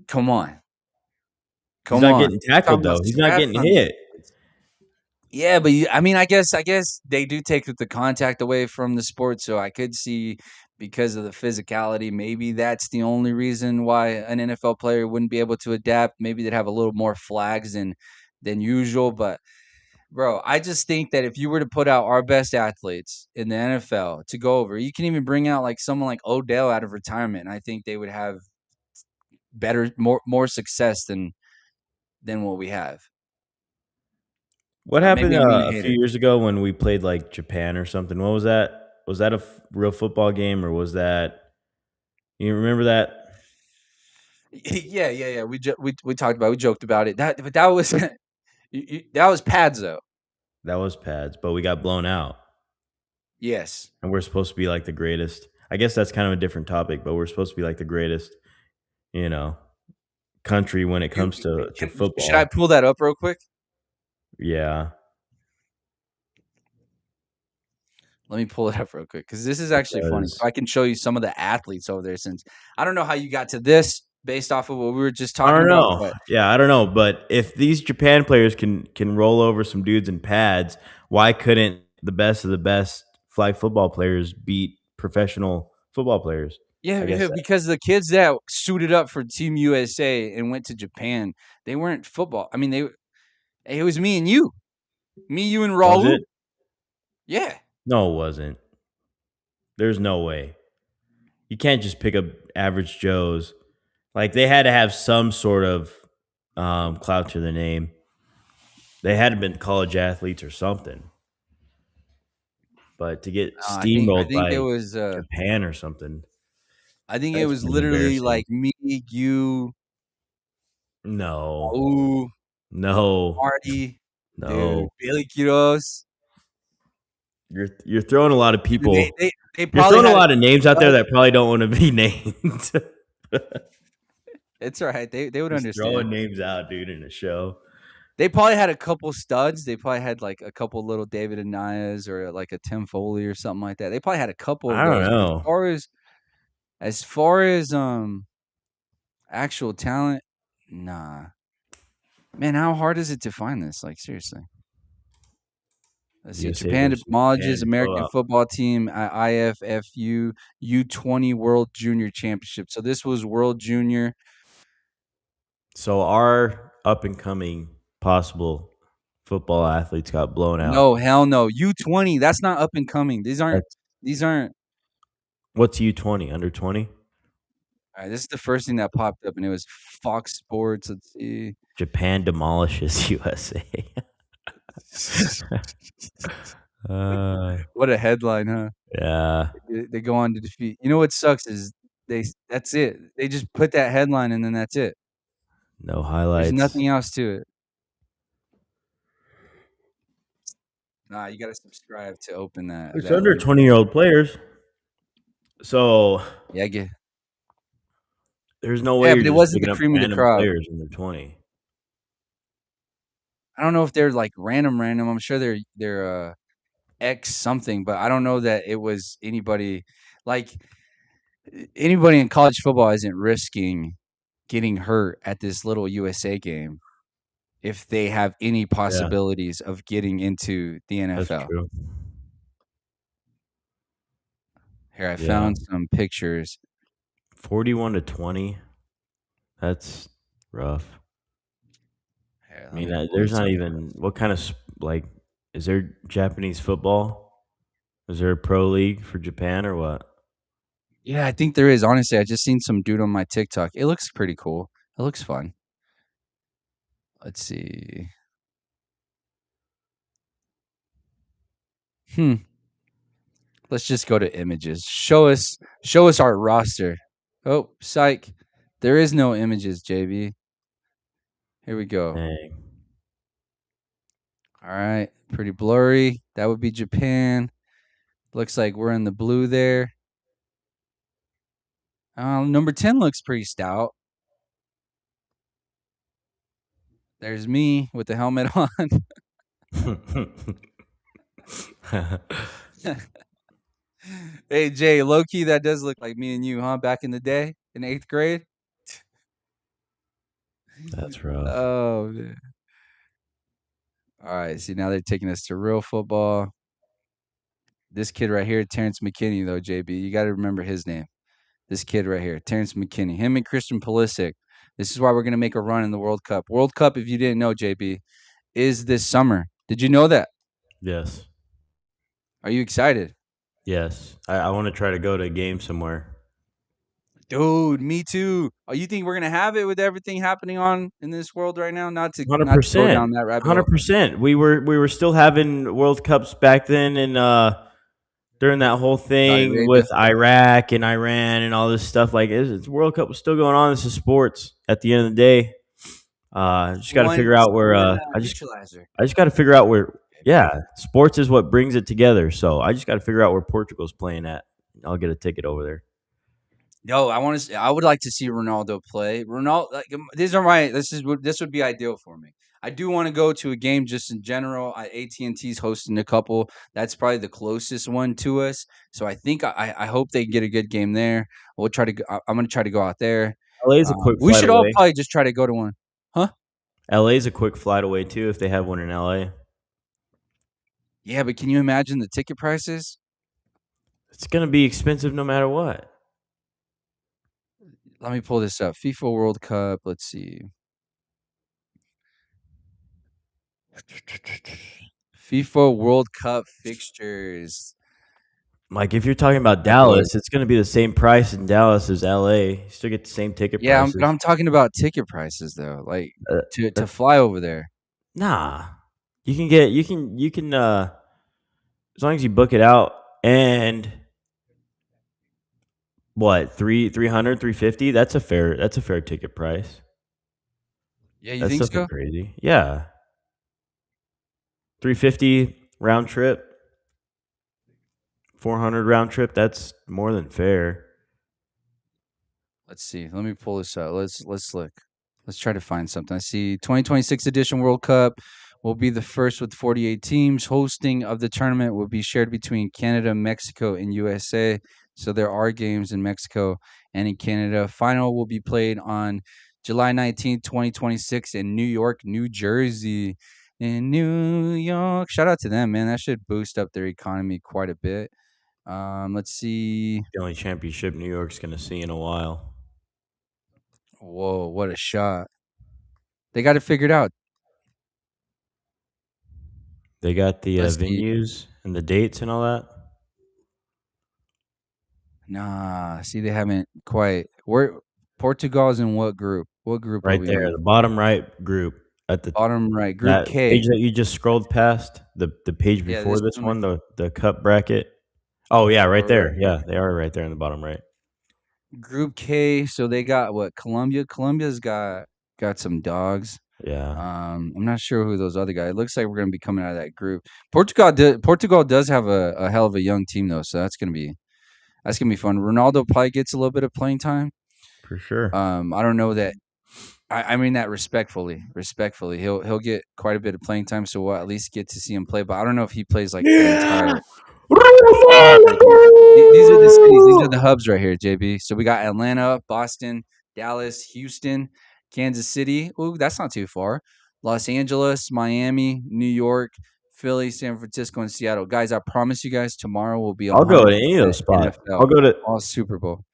come on. He's Come not on. getting We're talking tackled, about though. He's not scraps getting on these hit. kids. Yeah, but I mean, I guess they do take the contact away from the sport, so I could see because of the physicality, maybe that's the only reason why an NFL player wouldn't be able to adapt. Maybe they'd have a little more flags than usual. But bro, I just think that if you were to put out our best athletes in the NFL to go over, you can even bring out like someone like Odell out of retirement, and I think they would have better, more success than what we have. What Maybe happened I'm being a a few hater. years ago when we played like Japan or something? What was that? Was that a real football game or was that? You remember that? Yeah. We talked about, we joked about it. That was that was pads though. That was pads, but we got blown out, Yes. and we're supposed to be like the greatest. I guess that's kind of a different topic, but we're supposed to be like the greatest, you know, country when it You, comes to should I football. pull that up real quick? Yeah, Let me pull it up real quick because this is actually funny. So because I can show you some of the athletes over there. Since I don't know how you got to this based off of what we were just I talking don't about, know. but Yeah, I don't know. But if these Japan players can roll over some dudes in pads, why couldn't the best of the best flag football players beat professional football players? I guess yeah, because the kids that suited up for Team USA and went to Japan, they weren't football. I mean, it was me, you, and was Raul. it? Yeah. No, it wasn't. There's no way. You can't just pick up average Joes. Like they had to have some sort of clout to their name. They had to have been college athletes or something. But to get I steamrolled think it by was Japan or something, I think it that's was kind of literally embarrassing. like me, you, No, Raul, no, Marty, dude, no. Billy Quiros. You're throwing a lot of Dude, people. they You're probably throwing a had a lot of couple names out there studs. that probably don't want to be named. It's all right. They would Just understand. throwing names out, dude, in a show. They probably had a couple studs. They probably had like a couple little David Anayas or like a Tim Foley or something like that. They probably had a couple of I don't those. But know. as far as Actual talent? Nah. Man, how hard is it to find this? Like, seriously. Let's see. USA Japan versus acknowledges Japan. American football team at IFFU U20 World Junior Championship. So this was World Junior. So our up and coming possible football athletes got blown out. No, hell no. U20. That's not up and coming. These aren't. What's U20? Under 20? All right, this is the first thing that popped up, and it was Fox Sports. Let's see. Japan demolishes USA. What a headline, huh? Yeah. They go on to defeat. You know what sucks is that's it. They just put that headline and then that's it. No There's highlights. nothing else to it. Nah, you gotta subscribe to open that. It's under 20-year-old players. So Yeah, I get. there's no way Yeah, you're but it just wasn't picking the up cream of the random crop. players under 20. I don't know if they're like random. I'm sure they're X something, but I don't know that it was anybody like anybody in college football isn't risking getting hurt at this little USA game if they have any possibilities of getting into the That's NFL. true. Here, I found some pictures. 41-20. That's rough. Here, I mean, there's not even what kind of like. Is there Japanese football? Is there a pro league for Japan or what? Yeah, I think there is. Honestly, I just seen some dude on my TikTok. It looks pretty cool. It looks fun. Let's see. Let's just go to images. Show us our roster. Oh, psych. There is no images, JB. Here we go. Dang. All right. Pretty blurry. That would be Japan. Looks like we're in the blue there. Number 10 looks pretty stout. There's me with the helmet on. Hey, Jay, low-key, that does look like me and you, huh? Back in the day in 8th grade. That's rough. Oh, man. All right. See, now they're taking us to real football. This kid right here, Terrence McKinney, though, JB. You got to remember his name. This kid right here, Terrence McKinney. Him and Christian Pulisic. This is why we're going to make a run in the World Cup. World Cup, if you didn't know, JB, is this summer. Did you know that? Yes. Are you excited? Yes. I want to try to go to a game somewhere. Dude, me too. Oh, you think we're gonna have it with everything happening on in this world right now? Not to 100%. go down that rabbit hole. 100%. We were still having World Cups back then, and during that whole thing with Iraq and Iran and all this stuff, like it's World Cup was still going on. This is sports. At the end of the day, just got to figure out where. I just got to figure out where. Yeah, sports is what brings it together. So I just got to figure out where Portugal's playing at. I'll get a ticket over there. No, I would like to see Ronaldo play. Ronaldo, like, this would be ideal for me. I do want to go to a game just in general. AT&T's hosting a couple. That's probably the closest one to us. So I think I hope they get a good game there. We'll try to. I'm going to try to go out there. LA's a quick. We should all probably just try to go to one, huh? LA's a quick flight away too if they have one in LA. Yeah, but can you imagine the ticket prices? It's going to be expensive no matter what. Let me pull this up. FIFA World Cup. Let's see. FIFA World Cup fixtures. Like if you're talking about Dallas, it's going to be the same price in Dallas as LA. You still get the same ticket prices. Yeah, I'm talking about ticket prices though. Like to fly over there. Nah. You can as long as you book it out and what, 300, 350, that's a fair ticket price. Yeah, you think so? Crazy. Yeah. 350 round trip. 400 round trip, that's more than fair. Let's see. Let me pull this out. Let's look. Let's try to find something. I see 2026 edition World Cup will be the first with 48 teams. Hosting of the tournament will be shared between Canada, Mexico, and USA. So there are games in Mexico and in Canada. Final will be played on July 19th, 2026 in New York, New Jersey. In New York. Shout out to them, man. That should boost up their economy quite a bit. Let's see. The only championship New York's going to see in a while. Whoa, what a shot. They got it figured out. They got the Let's see. venues and the dates and all that. Nah, see, they haven't quite. Where Portugal's in what group? What group are Right we there, in? the bottom right group at the Bottom right, Group that K. page that you just scrolled past, the page Yeah, before this this one. one, the cup bracket. Oh yeah, right Right there. here. Yeah, they are right there in the bottom right. Group K. So they got what? Colombia. Colombia's got some dogs. Yeah, I'm not sure who those other guys. It looks like we're gonna be coming out of that group. Portugal does have a hell of a young team though, so that's gonna be fun. Ronaldo probably gets a little bit of playing time. for sure. I don't know that. I mean that respectfully. Respectfully, he'll get quite a bit of playing time, so we'll at least get to see him play. But I don't know if he plays like the entire. These are the cities. These are the hubs right here, JB. So we got Atlanta, Boston, Dallas, Houston, Kansas City. Ooh, that's not too far. Los Angeles, Miami, New York, Philly, San Francisco, and Seattle. Guys, I promise you guys, tomorrow will be I'll go to 100% any of those spots. NFL. I'll go to All Super Bowl.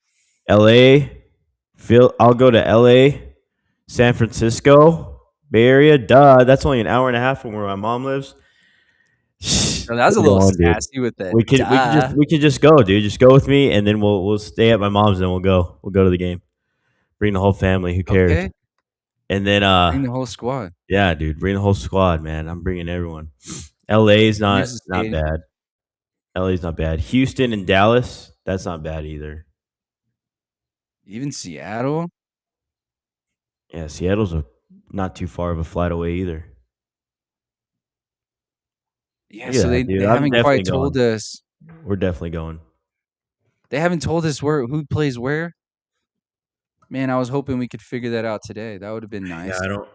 L.A. I'll go to L.A., San Francisco, Bay Area. Duh, that's only an hour and a half from where my mom lives. So that was a We're little going, dude. sassy with that. We could just go, dude. Just go with me, and then we'll stay at my mom's, and we'll go to the game. Bring the whole family. Who cares? Okay. And then Bring the whole squad. yeah, dude, bring the whole squad, man. I'm bringing everyone. LA's not Here's the not stadium. bad. LA's not bad. Houston and Dallas, that's not bad either. Even Seattle. Yeah, Seattle's not too far of a flight away either. Yeah, Look at so that, they dude. I'm haven't definitely quite told going. us. We're definitely going. They haven't told us who plays where. Man, I was hoping we could figure that out today. That would have been Yeah, nice. I don't.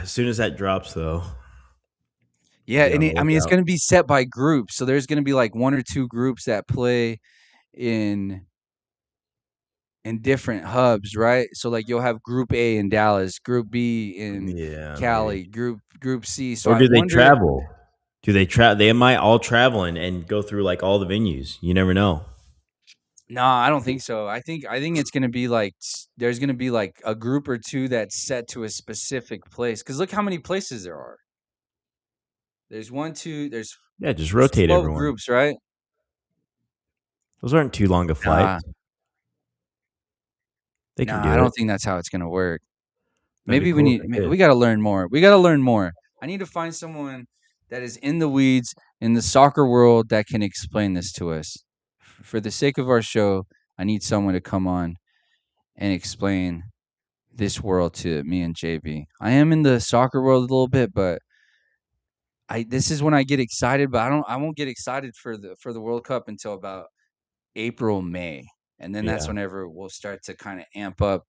As soon as that drops, though, Yeah, be on the I mean, it's lookout. going to be set by groups. So there's going to be like one or two groups that play in different hubs, right? So like you'll have Group A in Dallas, Group B in Yeah, Cali, maybe. Group C. So Or I do they wonder. travel? Do they travel? They might all travel and go through like all the venues. You never know. No, I don't think so. I think it's gonna be like there's gonna be like a group or two that's set to a specific place. Because look how many places there are. There's one, two. Yeah, just There's rotate 12 everyone. groups, right? Those aren't too long of Nah, flights. They can I do don't it. think that's how it's gonna work. That'd be Maybe cool if they we did. got to learn more. We got to learn more. I need to find someone that is in the weeds in the soccer world that can explain this to us. For the sake of our show, I need someone to come on and explain this world to me and JB. I am in the soccer world a little bit, but this is when I get excited, but I won't get excited for the World Cup until about April, May, and then that's Yeah. whenever we'll start to kind of amp up.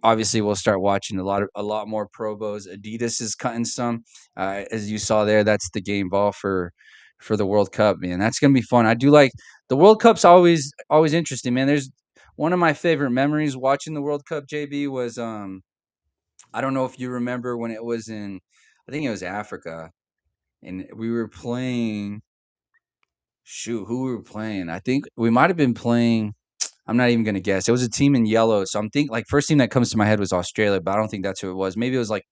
Obviously, we'll start watching a lot more Pro Bos. Adidas is cutting some, as you saw there. That's the game ball for the World Cup, man. That's gonna be fun. I do like the World Cup's always interesting, man. There's one of my favorite memories watching the World Cup. JB was I don't know if you remember when it was in, I think it was Africa, and we were playing. Shoot, who we were playing? I think we might have been playing. I'm not even gonna guess. It was a team in yellow, so I'm think like first team that comes to my head was Australia, but I don't think that's who it was. Maybe it was like,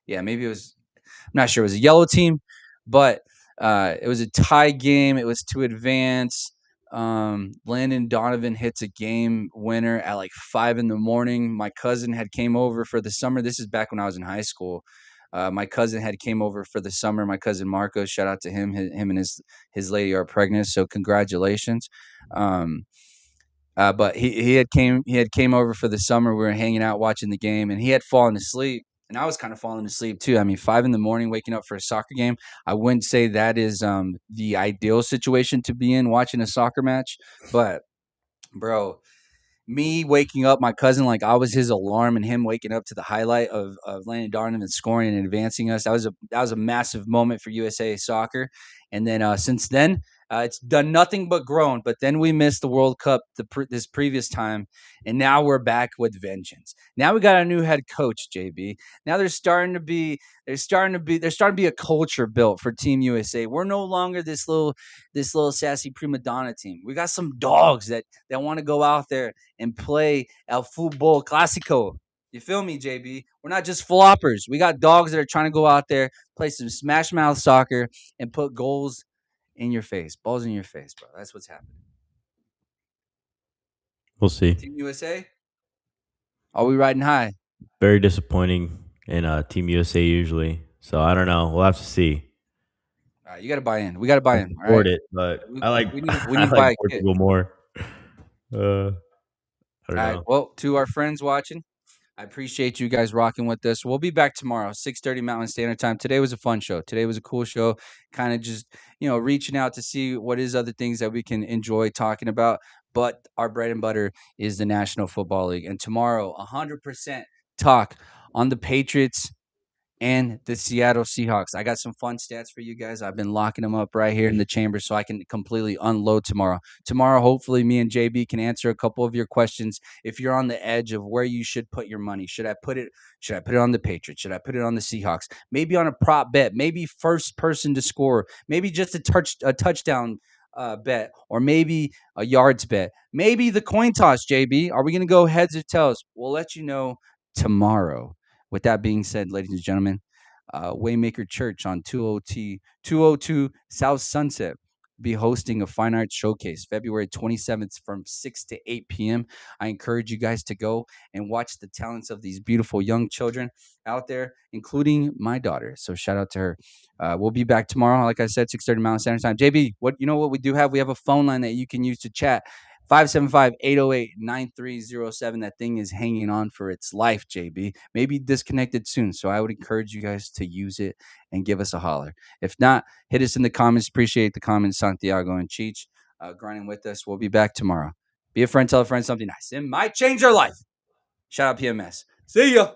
yeah, maybe it was. I'm not sure. It was a yellow team, but it was a tie game. It was to advance. Landon Donovan hits a game winner at like 5 a.m. My cousin had came over for the summer. This is back when I was in high school. My cousin had came over for the summer. My cousin Marco, shout out to him. Him and his lady are pregnant, so congratulations. Um, but he had came over for the summer. We were hanging out watching the game, and he had fallen asleep, and I was kind of falling asleep too. I mean, 5 a.m. waking up for a soccer game. I wouldn't say that is the ideal situation to be in watching a soccer match, but bro, me waking up my cousin like I was his alarm, and him waking up to the highlight of Landon Donovan scoring and advancing us. That was a massive moment for USA soccer. And then since then, It's done nothing but grown. But then we missed the World Cup this previous time, and now we're back with vengeance. Now we got a new head coach, JB. Now there's starting to be a culture built for Team USA. We're no longer this little sassy prima donna team. We got some dogs that want to go out there and play el fútbol clásico. You feel me, JB? We're not just floppers. We got dogs that are trying to go out there, play some smash mouth soccer, and put goals in your face, balls in your face, bro. That's what's happening. We'll see. Team USA, are we riding high? Very disappointing in Team USA usually. So I don't know. We'll have to see. All right, you got to buy in. We got to buy in. All Support right, it, but we I like we need I to buy like a kit. Portugal more. I don't All right. know. Well, to our friends watching, I appreciate you guys rocking with us. We'll be back tomorrow, 6:30 Mountain Standard Time. Today was a fun show. Today was a cool show. Kind of just, reaching out to see what is other things that we can enjoy talking about. But our bread and butter is the National Football League. And tomorrow, 100% talk on the Patriots and the Seattle Seahawks. I got some fun stats for you guys. I've been locking them up right here in the chamber so I can completely unload tomorrow. Tomorrow, hopefully, me and JB can answer a couple of your questions. If you're on the edge of where you should put your money, should I put it on the Patriots? Should I put it on the Seahawks? Maybe on a prop bet. Maybe first person to score. Maybe just a touchdown bet, or maybe a yards bet. Maybe the coin toss. JB, are we going to go heads or tails? We'll let you know tomorrow. With that being said, ladies and gentlemen, Waymaker Church on 202 South Sunset be hosting a fine arts showcase February 27th from 6 to 8 p.m. I encourage you guys to go and watch the talents of these beautiful young children out there, including my daughter. So shout out to her. We'll be back tomorrow, like I said, 6:30 Mountain Standard Time. JB, what we do have? We have a phone line that you can use to chat. 575-808-9307. That thing is hanging on for its life, JB. Maybe disconnected soon. So I would encourage you guys to use it and give us a holler. If not, hit us in the comments. Appreciate the comments, Santiago and Cheech, grinding with us. We'll be back tomorrow. Be a friend, tell a friend something nice. It might change your life. Shout out PMS. See ya.